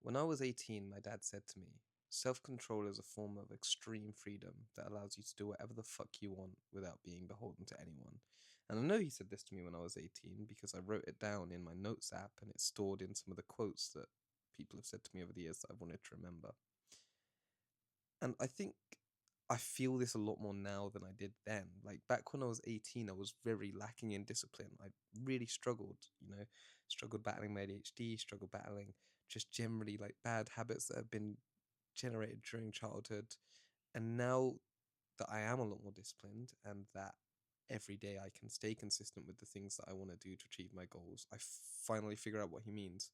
When I was 18, my dad said to me, self control is a form of extreme freedom that allows you to do whatever the fuck you want without being beholden to anyone. And I know he said this to me when I was 18 because I wrote it down in my notes app and it's stored in some of the quotes that people have said to me over the years that I've wanted to remember. And I think I feel this a lot more now than I did then. Like back when I was 18, I was very lacking in discipline. I really struggled battling my ADHD, struggled battling just generally like bad habits that have been generated during childhood. And now that I am a lot more disciplined and that every day I can stay consistent with the things that I want to do to achieve my goals, I finally figure out what he means.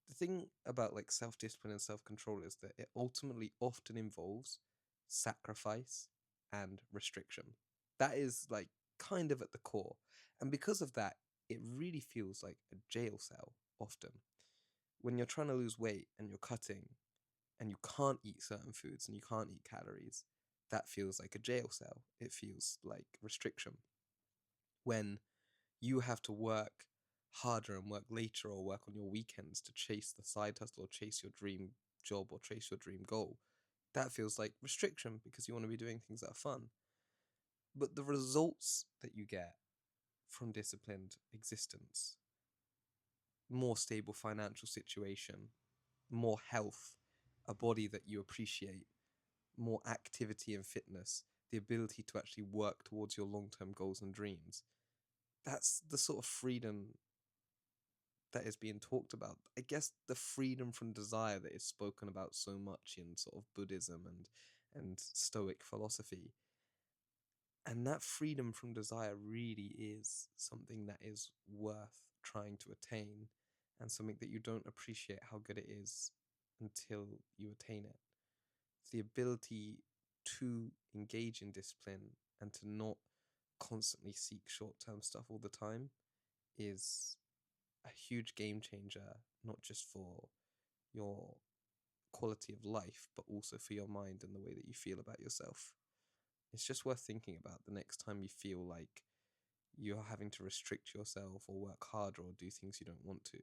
The thing about like self discipline and self control is that it ultimately often involves sacrifice and restriction. That is like kind of at the core. And because of that, it really feels like a jail cell often. When you're trying to lose weight and you're cutting and you can't eat certain foods and you can't eat calories, that feels like a jail cell. It feels like restriction. When you have to work harder and work later or work on your weekends to chase the side hustle or chase your dream job or chase your dream goal, that feels like restriction because you want to be doing things that are fun. But the results that you get from disciplined existence, more stable financial situation, more health, a body that you appreciate, more activity and fitness, the ability to actually work towards your long term goals and dreams. That's the sort of freedom that is being talked about. I guess the freedom from desire that is spoken about so much in sort of Buddhism and Stoic philosophy. And that freedom from desire really is something that is worth trying to attain and something that you don't appreciate how good it is until you attain it. The ability to engage in discipline and to not constantly seek short term stuff all the time is a huge game changer, not just for your quality of life, but also for your mind and the way that you feel about yourself. It's just worth thinking about the next time you feel like you're having to restrict yourself or work harder or do things you don't want to.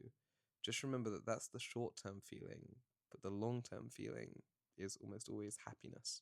Just remember that that's the short term feeling, but the long term feeling is almost always happiness.